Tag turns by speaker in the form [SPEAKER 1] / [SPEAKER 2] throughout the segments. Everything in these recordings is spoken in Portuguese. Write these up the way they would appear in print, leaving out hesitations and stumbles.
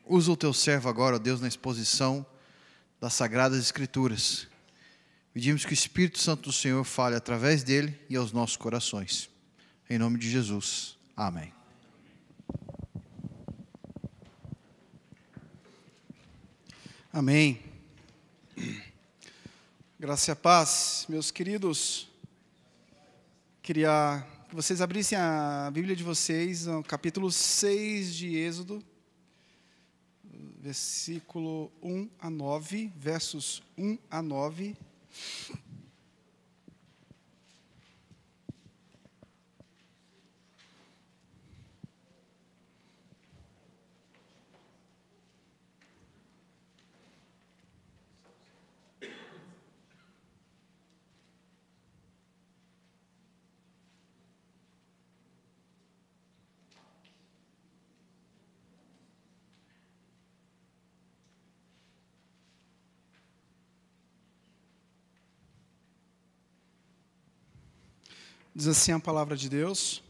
[SPEAKER 1] Usa o teu servo agora, ó Deus, na exposição das Sagradas Escrituras. Pedimos que o Espírito Santo do Senhor fale através dele e aos nossos corações. Em nome de Jesus. Amém.
[SPEAKER 2] Amém. Graça e a paz, meus queridos. Queria que vocês abrissem a Bíblia de vocês, no capítulo 6 de Êxodo, versículo 1 a 9, versos 1 a 9. Diz assim a palavra de Deus.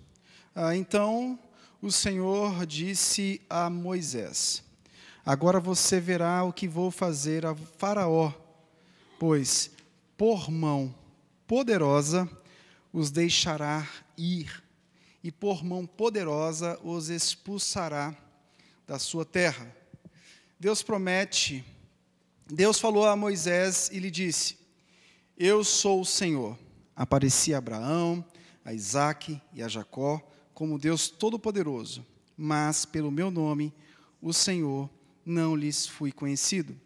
[SPEAKER 2] Então o Senhor disse a Moisés: agora você verá o que vou fazer a Faraó, pois por mão poderosa os deixará ir, e por mão poderosa os expulsará da sua terra. Deus falou a Moisés e lhe disse: eu sou o Senhor. Apareci a Abraão, a Isaque e a Jacó como Deus Todo-Poderoso, mas pelo meu nome, o Senhor, não lhes fui conhecido.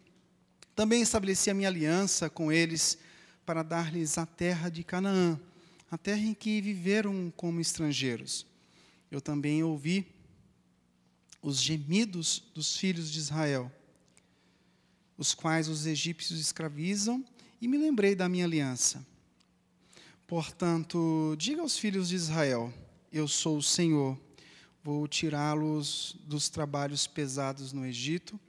[SPEAKER 2] Também estabeleci a minha aliança com eles para dar-lhes a terra de Canaã, a terra em que viveram como estrangeiros. Eu também ouvi os gemidos dos filhos de Israel, os quais os egípcios escravizam, e me lembrei da minha aliança. Portanto, diga aos filhos de Israel: eu sou o Senhor, vou tirá-los dos trabalhos pesados no Egito,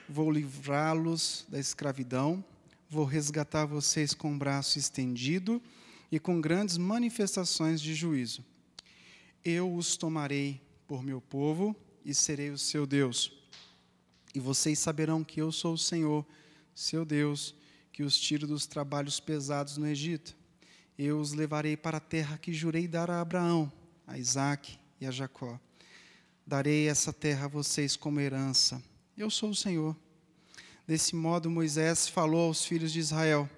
[SPEAKER 2] vou livrá-los da escravidão, vou resgatar vocês com o braço estendido e com grandes manifestações de juízo. Eu os tomarei por meu povo e serei o seu Deus. E vocês saberão que eu sou o Senhor, seu Deus, que os tiro dos trabalhos pesados no Egito. Eu os levarei para a terra que jurei dar a Abraão, a Isaque e a Jacó. Darei essa terra a vocês como herança. Eu sou o Senhor. Desse modo Moisés falou aos filhos de Israel,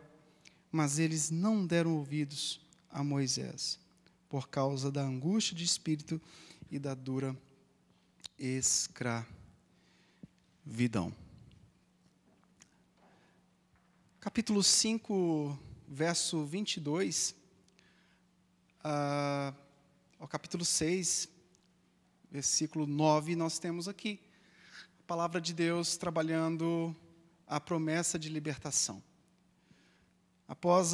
[SPEAKER 2] mas eles não deram ouvidos a Moisés, por causa da angústia de espírito e da dura escravidão. Capítulo 5, verso 22, ao capítulo 6, versículo 9, nós temos aqui a palavra de Deus trabalhando a promessa de libertação. Após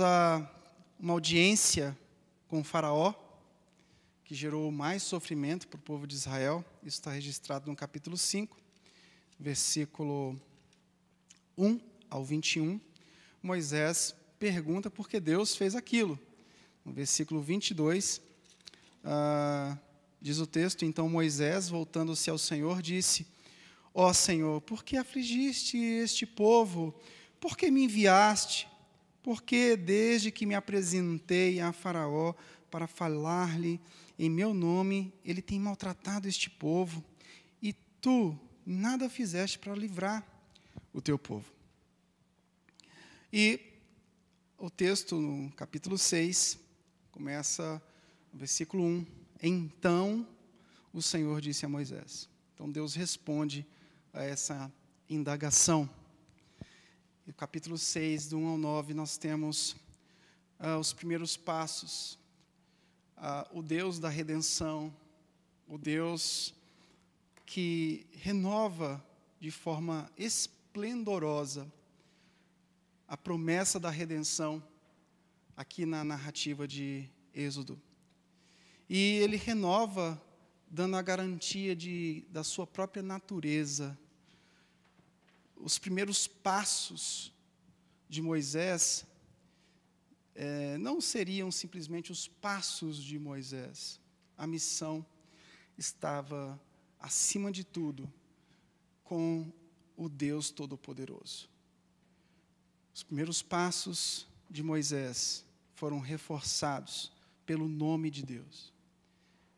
[SPEAKER 2] uma audiência com o Faraó, que gerou mais sofrimento para o povo de Israel, isso está registrado no capítulo 5, versículo 1 ao 21, Moisés pergunta por que Deus fez aquilo. No versículo 22, diz o texto: então Moisés, voltando-se ao Senhor, disse: ó Senhor, por que afligiste este povo? Por que me enviaste? Porque desde que me apresentei a Faraó para falar-lhe em meu nome, ele tem maltratado este povo, e tu nada fizeste para livrar o teu povo. E o texto, no capítulo 6, começa no versículo 1. Então, o Senhor disse a Moisés. Então, Deus responde a essa indagação. E no capítulo 6, do 1 ao 9, nós temos os primeiros passos. O Deus da redenção, o Deus que renova de forma esplendorosa a promessa da redenção aqui na narrativa de Êxodo. E ele renova dando a garantia da sua própria natureza. Os primeiros passos de Moisés não seriam simplesmente os passos de Moisés. A missão estava, acima de tudo, com o Deus Todo-Poderoso. Os primeiros passos de Moisés foram reforçados pelo nome de Deus,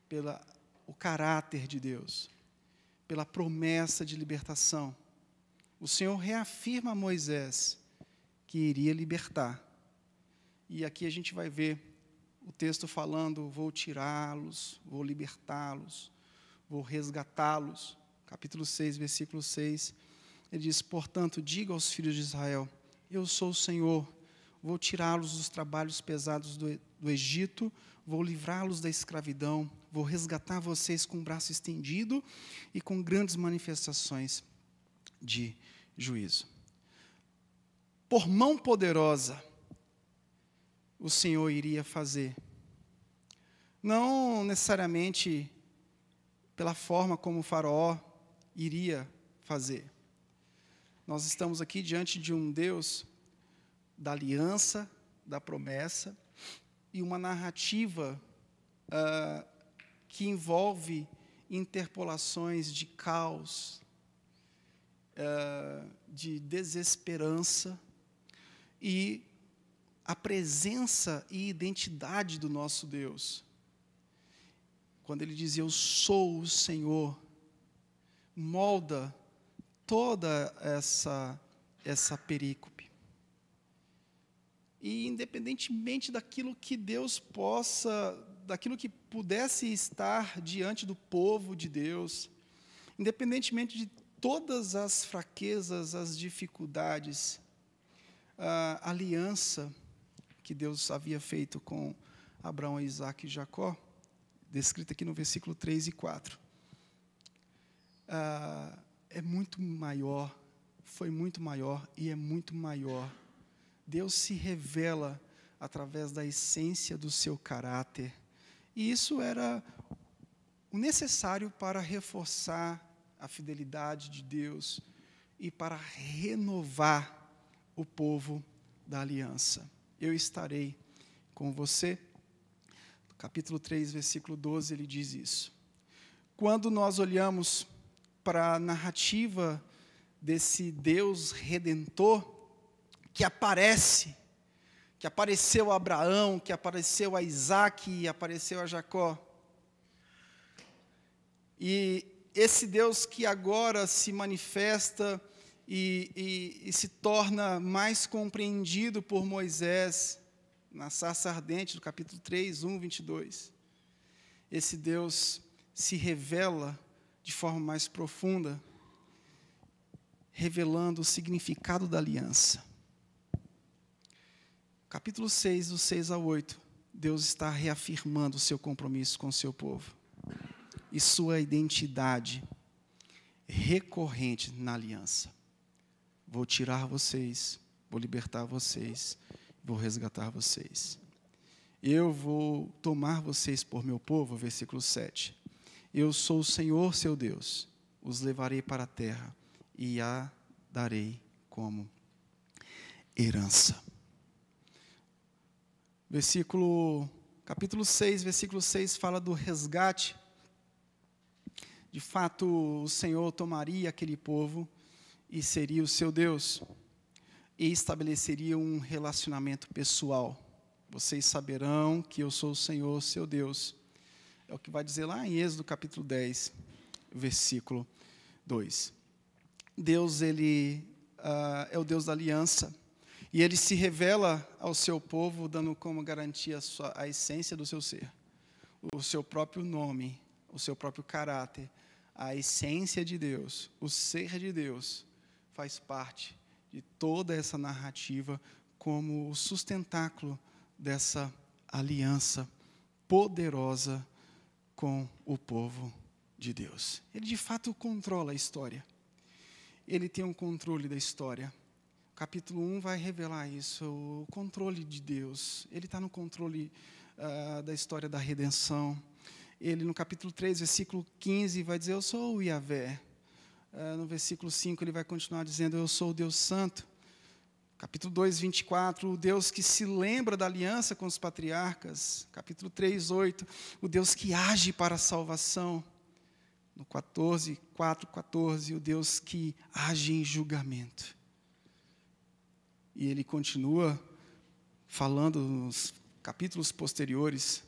[SPEAKER 2] pelo caráter de Deus, pela promessa de libertação. O Senhor reafirma a Moisés que iria libertar. E aqui a gente vai ver o texto falando: vou tirá-los, vou libertá-los, vou resgatá-los. Capítulo 6, versículo 6, ele diz: portanto, diga aos filhos de Israel, eu sou o Senhor, vou tirá-los dos trabalhos pesados do Egito, vou livrá-los da escravidão, vou resgatar vocês com o braço estendido e com grandes manifestações de juízo. Por mão poderosa, o Senhor iria fazer. Não necessariamente pela forma como o Faraó iria fazer. Nós estamos aqui diante de um Deus da aliança, da promessa, e uma narrativa que envolve interpolações de caos, de desesperança, e a presença e identidade do nosso Deus. Quando ele diz, eu sou o Senhor, molda toda essa perícope. E independentemente daquilo que daquilo que pudesse estar diante do povo de Deus, independentemente de todas as fraquezas, as dificuldades, a aliança que Deus havia feito com Abraão, Isaque e Jacó, descrita aqui no versículo 3 e 4, é muito maior, foi muito maior e é muito maior. Deus se revela através da essência do seu caráter, e isso era o necessário para reforçar a fidelidade de Deus e para renovar o povo da aliança. Eu estarei com você. No capítulo 3, versículo 12, ele diz isso. Quando nós olhamos para a narrativa desse Deus redentor, que apareceu a Abraão, que apareceu a Isaque e apareceu a Jacó, e esse Deus que agora se manifesta e se torna mais compreendido por Moisés, na sarça ardente, do capítulo 3, 1, 22. Esse Deus se revela de forma mais profunda, revelando o significado da aliança. Capítulo 6, do 6 ao 8, Deus está reafirmando o seu compromisso com o seu povo e sua identidade recorrente na aliança. Vou tirar vocês, vou libertar vocês, vou resgatar vocês. Eu vou tomar vocês por meu povo, versículo 7. Eu sou o Senhor, seu Deus, os levarei para a terra e a darei como herança. Capítulo 6, versículo 6, fala do resgate. De fato, o Senhor tomaria aquele povo e seria o seu Deus, e estabeleceria um relacionamento pessoal. Vocês saberão que eu sou o Senhor, seu Deus. É o que vai dizer lá em Êxodo, capítulo 10, versículo 2. Deus, ele é o Deus da aliança, e ele se revela ao seu povo, dando como garantia a essência do seu ser, o seu próprio nome, o seu próprio caráter, a essência de Deus, o ser de Deus, faz parte de toda essa narrativa como o sustentáculo dessa aliança poderosa com o povo de Deus. Ele, de fato, controla a história. Ele tem um controle da história. O capítulo 1 vai revelar isso, o controle de Deus. Ele está no controle da história da redenção. Ele, no capítulo 3, versículo 15, vai dizer, eu sou o Yahvé. No versículo 5, ele vai continuar dizendo, eu sou o Deus Santo. Capítulo 2, 24, o Deus que se lembra da aliança com os patriarcas. Capítulo 3, 8, o Deus que age para a salvação. no 4:14, o Deus que age em julgamento. E ele continua falando nos capítulos posteriores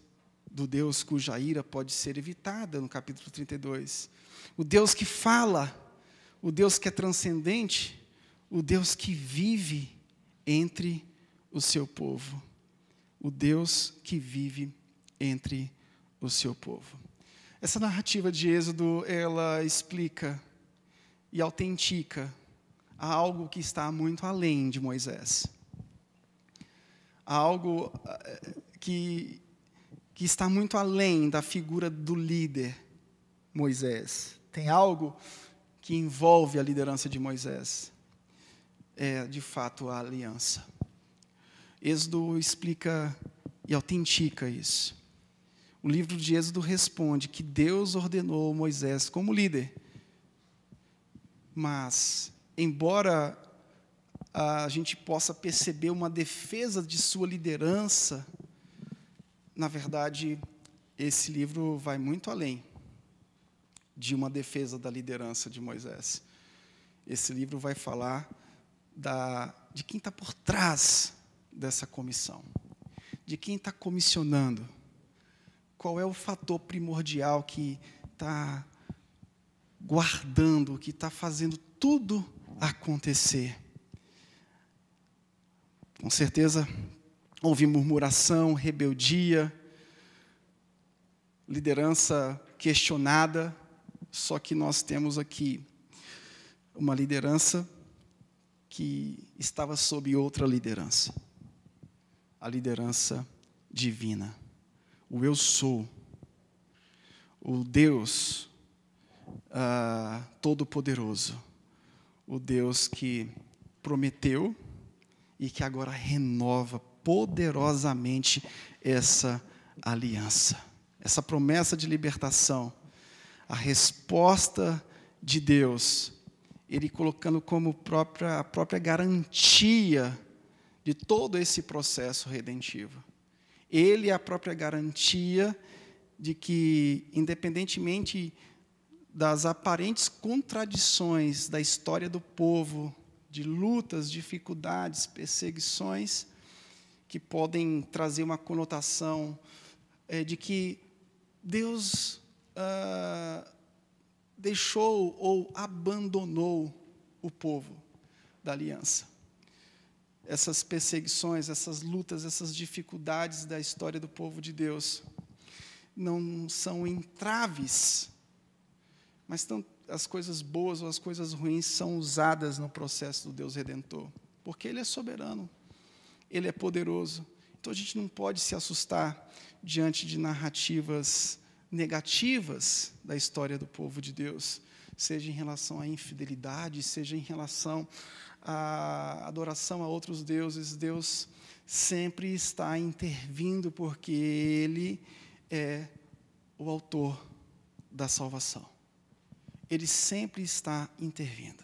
[SPEAKER 2] do Deus cuja ira pode ser evitada, no capítulo 32. O Deus que fala, o Deus que é transcendente, o Deus que vive entre o seu povo. O Deus que vive entre o seu povo. Essa narrativa de Êxodo, ela explica e autentica algo que está muito além de Moisés. Algo que está muito além da figura do líder Moisés. Tem algo que envolve a liderança de Moisés. É, de fato, a aliança. Êxodo explica e autentica isso. O livro de Êxodo responde que Deus ordenou Moisés como líder. Mas, embora a gente possa perceber uma defesa de sua liderança, na verdade, esse livro vai muito além de uma defesa da liderança de Moisés. Esse livro vai falar de quem está por trás dessa comissão, de quem está comissionando, qual é o fator primordial que está guardando, que está fazendo tudo acontecer. Com certeza, houve murmuração, rebeldia, liderança questionada, só que nós temos aqui uma liderança que estava sob outra liderança, a liderança divina. O eu sou, o Deus Todo-Poderoso, o Deus que prometeu e que agora renova poderosamente essa aliança, essa promessa de libertação, a resposta de Deus, Ele colocando como a própria garantia de todo esse processo redentivo. Ele é a própria garantia de que, independentemente das aparentes contradições da história do povo, de lutas, dificuldades, perseguições, que podem trazer uma conotação de que Deus deixou ou abandonou o povo da aliança. Essas perseguições, essas lutas, essas dificuldades da história do povo de Deus não são entraves, mas as coisas boas ou as coisas ruins são usadas no processo do Deus Redentor, porque Ele é soberano, Ele é poderoso. Então a gente não pode se assustar diante de narrativas negativas da história do povo de Deus, seja em relação à infidelidade, seja em relação à adoração a outros deuses. Deus sempre está intervindo, porque Ele é o autor da salvação. Ele sempre está intervindo.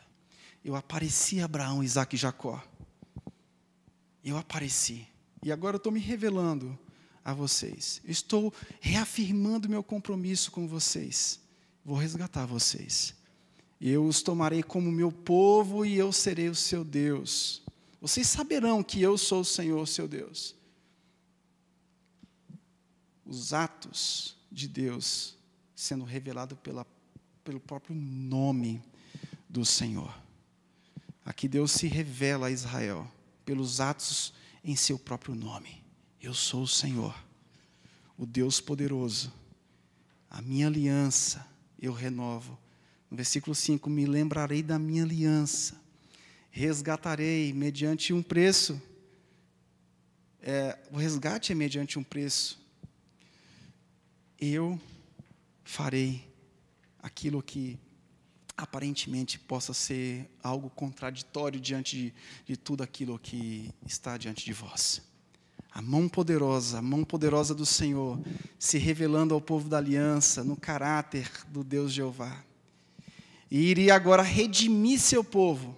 [SPEAKER 2] Eu apareci a Abraão, Isaque e Jacó. Eu apareci. E agora eu estou me revelando a vocês. Eu estou reafirmando meu compromisso com vocês. Vou resgatar vocês. Eu os tomarei como meu povo e eu serei o seu Deus. Vocês saberão que eu sou o Senhor, seu Deus. Os atos de Deus sendo revelados pelo próprio nome do Senhor. Aqui Deus se revela a Israel pelos atos em seu próprio nome. Eu sou o Senhor, o Deus poderoso. A minha aliança eu renovo. No versículo 5, me lembrarei da minha aliança, resgatarei mediante um preço. O resgate é mediante um preço. Eu farei aquilo que aparentemente possa ser algo contraditório diante de tudo aquilo que está diante de vós. A mão poderosa do Senhor, se revelando ao povo da aliança, no caráter do Deus Jeová. E iria agora redimir seu povo,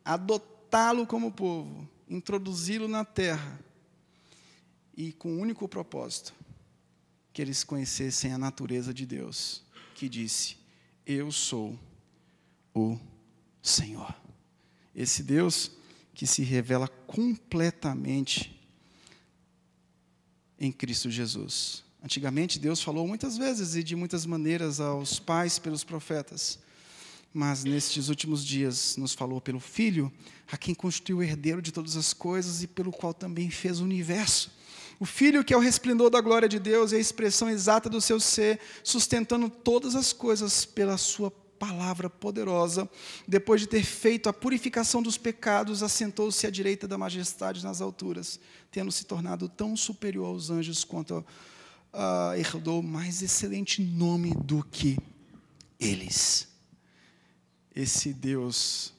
[SPEAKER 2] adotá-lo como povo, introduzi-lo na terra, e com o único propósito, que eles conhecessem a natureza de Deus, que disse: eu sou o Senhor. Esse Deus que se revela completamente em Cristo Jesus. Antigamente, Deus falou muitas vezes e de muitas maneiras aos pais pelos profetas, mas nestes últimos dias nos falou pelo Filho, a quem constituiu o herdeiro de todas as coisas e pelo qual também fez o universo. O Filho, que é o resplendor da glória de Deus e a expressão exata do seu ser, sustentando todas as coisas pela sua palavra poderosa, depois de ter feito a purificação dos pecados, assentou-se à direita da majestade nas alturas, tendo se tornado tão superior aos anjos quanto herdou mais excelente nome do que eles. Esse Deus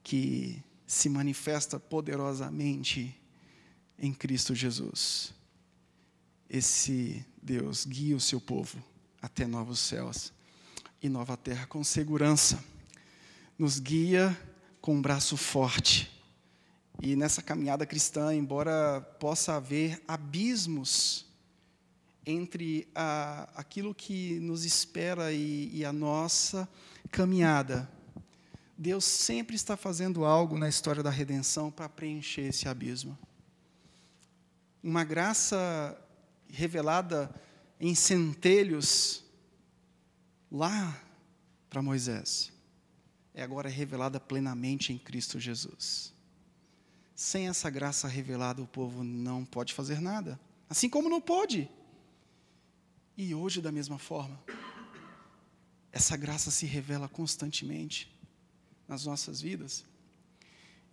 [SPEAKER 2] que se manifesta poderosamente em Cristo Jesus. Esse Deus guia o seu povo até novos céus e nova terra com segurança. Nos guia com um braço forte. E nessa caminhada cristã, embora possa haver abismos entre aquilo que nos espera e a nossa caminhada, Deus sempre está fazendo algo na história da redenção para preencher esse abismo. Uma graça revelada em centelhos lá para Moisés é agora revelada plenamente em Cristo Jesus. Sem essa graça revelada, o povo não pode fazer nada, assim como não pode. E hoje, da mesma forma, essa graça se revela constantemente nas nossas vidas.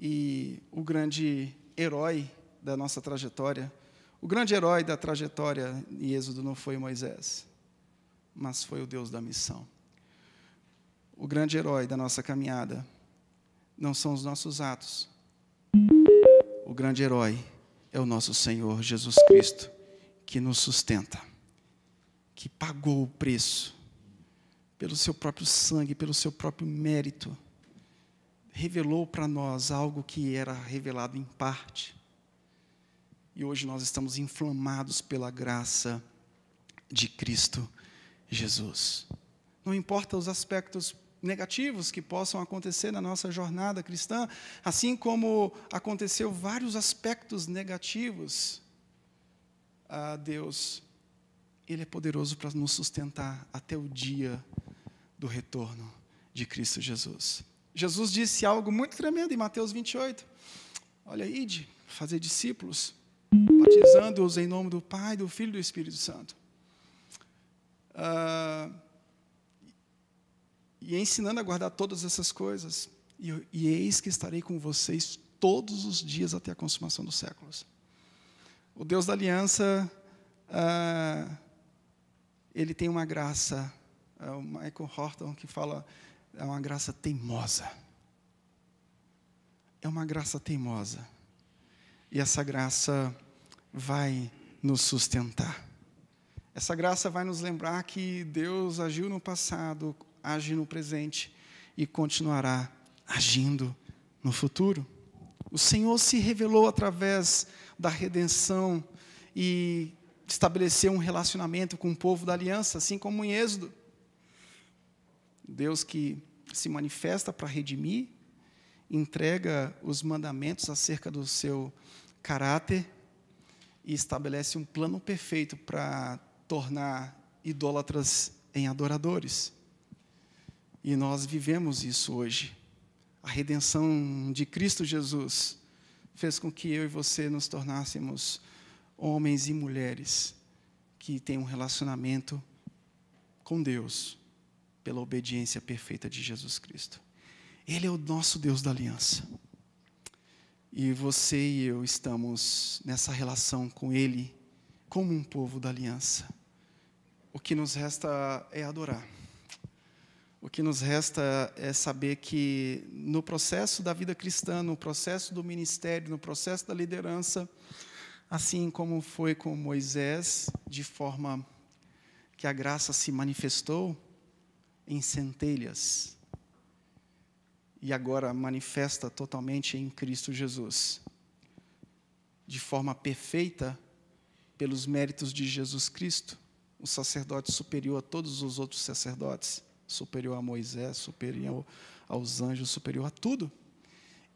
[SPEAKER 2] E o grande herói da nossa trajetória, o grande herói da trajetória em Êxodo não foi Moisés, mas foi o Deus da missão. O grande herói da nossa caminhada não são os nossos atos. O grande herói é o nosso Senhor Jesus Cristo, que nos sustenta, que pagou o preço pelo seu próprio sangue, pelo seu próprio mérito, revelou para nós algo que era revelado em parte. E hoje nós estamos inflamados pela graça de Cristo Jesus. Não importa os aspectos negativos que possam acontecer na nossa jornada cristã, assim como aconteceu vários aspectos negativos, Deus, Ele é poderoso para nos sustentar até o dia do retorno de Cristo Jesus. Jesus disse algo muito tremendo em Mateus 28. Olha, ide, fazer discípulos, batizando-os em nome do Pai, do Filho e do Espírito Santo. E ensinando a guardar todas essas coisas. E eis que estarei com vocês todos os dias até a consumação dos séculos. O Deus da aliança, Ele tem uma graça, o Michael Horton que fala, é uma graça teimosa. É uma graça teimosa. E essa graça vai nos sustentar. Essa graça vai nos lembrar que Deus agiu no passado, age no presente e continuará agindo no futuro. O Senhor se revelou através da redenção e estabeleceu um relacionamento com o povo da aliança, assim como em Êxodo. Deus que se manifesta para redimir, entrega os mandamentos acerca do seu caráter e estabelece um plano perfeito para tornar idólatras em adoradores. E nós vivemos isso hoje. A redenção de Cristo Jesus fez com que eu e você nos tornássemos homens e mulheres que têm um relacionamento com Deus pela obediência perfeita de Jesus Cristo. Ele é o nosso Deus da aliança. E você e eu estamos nessa relação com Ele como um povo da aliança. O que nos resta é adorar. O que nos resta é saber que no processo da vida cristã, no processo do ministério, no processo da liderança, assim como foi com Moisés, de forma que a graça se manifestou em centelhas, e agora manifesta totalmente em Cristo Jesus, de forma perfeita, pelos méritos de Jesus Cristo, o sacerdote superior a todos os outros sacerdotes. superior a Moisés, superior aos anjos, superior a tudo,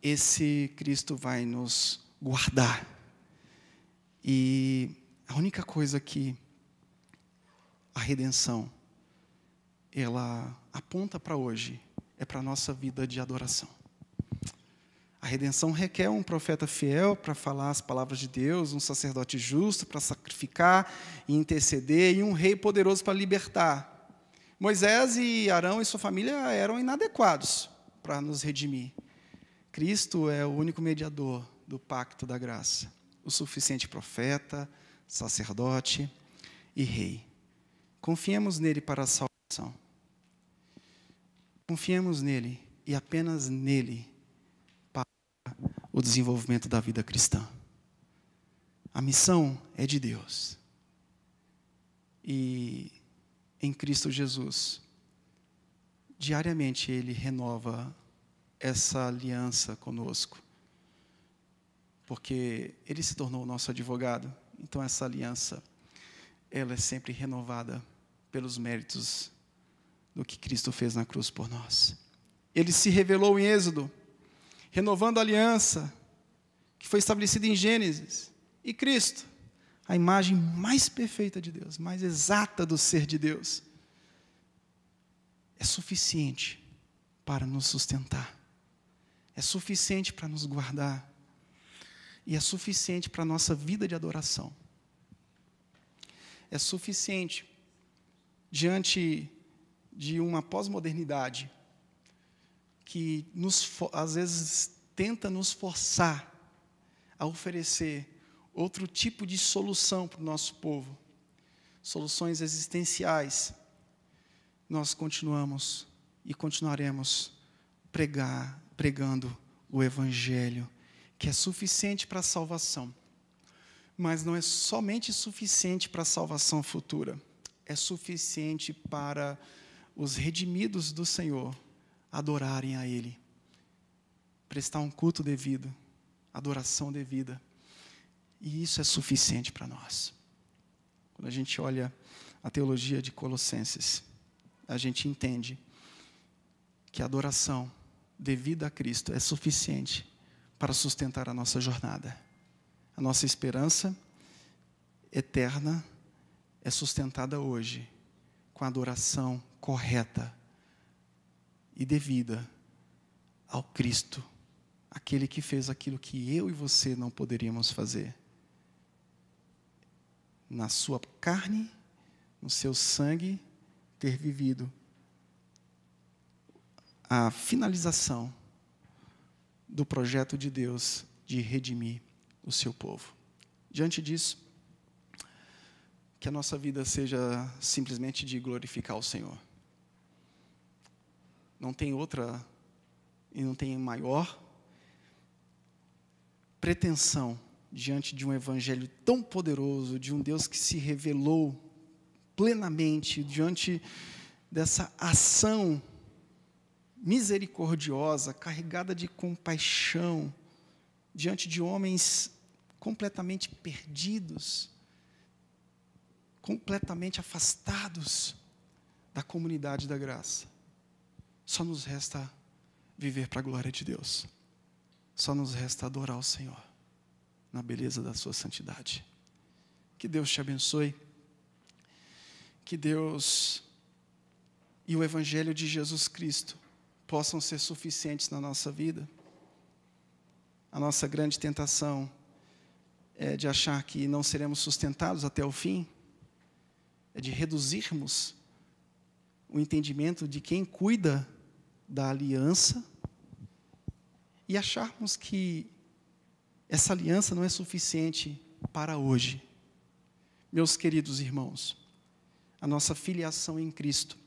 [SPEAKER 2] esse Cristo vai nos guardar. E a única coisa que a redenção, ela aponta para hoje, é para a nossa vida de adoração. A redenção requer um profeta fiel para falar as palavras de Deus, um sacerdote justo para sacrificar e interceder, e um rei poderoso para libertar. Moisés e Arão e sua família eram inadequados para nos redimir. Cristo é o único mediador do pacto da graça, o suficiente profeta, sacerdote e rei. Confiemos nele para a salvação. Confiemos nele e apenas nele para o desenvolvimento da vida cristã. A missão é de Deus. E em Cristo Jesus, diariamente Ele renova essa aliança conosco, porque Ele se tornou o nosso advogado. Então essa aliança, ela é sempre renovada pelos méritos do que Cristo fez na cruz por nós. Ele se revelou em Êxodo, renovando a aliança que foi estabelecida em Gênesis. E Cristo, a imagem mais perfeita de Deus, mais exata do ser de Deus, é suficiente para nos sustentar, é suficiente para nos guardar, e é suficiente para a nossa vida de adoração. É suficiente diante de uma pós-modernidade que às vezes tenta nos forçar a oferecer outro tipo de solução para o nosso povo, soluções existenciais. Nós continuamos e continuaremos pregando o Evangelho, que é suficiente para a salvação, mas não é somente suficiente para a salvação futura, é suficiente para os redimidos do Senhor adorarem a Ele, prestar um culto devido, adoração devida, e isso é suficiente para nós. Quando a gente olha a teologia de Colossenses, a gente entende que a adoração devida a Cristo é suficiente para sustentar a nossa jornada. A nossa esperança eterna é sustentada hoje com a adoração correta e devida ao Cristo, aquele que fez aquilo que eu e você não poderíamos fazer. Na sua carne, no seu sangue, ter vivido a finalização do projeto de Deus de redimir o seu povo. Diante disso, que a nossa vida seja simplesmente de glorificar o Senhor. Não tem outra e não tem maior pretensão diante de um evangelho tão poderoso, de um Deus que se revelou plenamente diante dessa ação misericordiosa, carregada de compaixão, diante de homens completamente perdidos, completamente afastados da comunidade da graça. Só nos resta viver para a glória de Deus. Só nos resta adorar o Senhor na beleza da sua santidade. Que Deus te abençoe. Que Deus e o Evangelho de Jesus Cristo possam ser suficientes na nossa vida. A nossa grande tentação é de achar que não seremos sustentados até o fim, é de reduzirmos o entendimento de quem cuida da aliança e acharmos que essa aliança não é suficiente para hoje. Meus queridos irmãos, a nossa filiação em Cristo,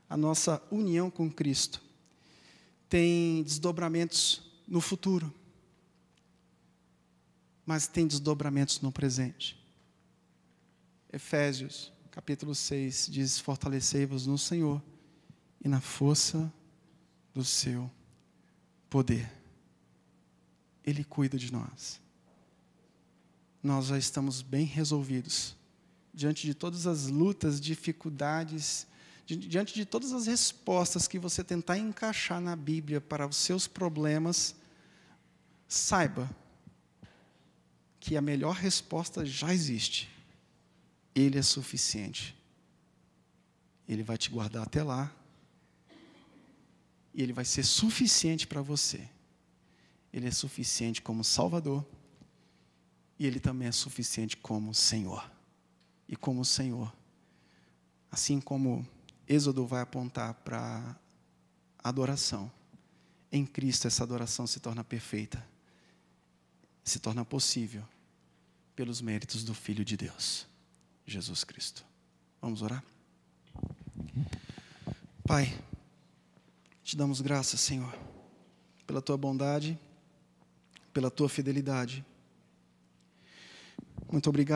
[SPEAKER 2] a nossa união com Cristo, tem desdobramentos no futuro, mas tem desdobramentos no presente. Efésios, capítulo 6, diz: fortalecei-vos no Senhor e na força do seu poder. Ele cuida de nós. Nós já estamos bem resolvidos diante de todas as lutas, dificuldades, diante de todas as respostas que você tentar encaixar na Bíblia para os seus problemas, saiba que a melhor resposta já existe. Ele é suficiente. Ele vai te guardar até lá. E Ele vai ser suficiente para você. Ele é suficiente como Salvador. E Ele também é suficiente como Senhor. E como Senhor, assim como Êxodo vai apontar para a adoração, em Cristo essa adoração se torna perfeita, se torna possível pelos méritos do Filho de Deus, Jesus Cristo. Vamos orar? Pai, te damos graças, Senhor, pela Tua bondade, pela Tua fidelidade. Muito obrigado.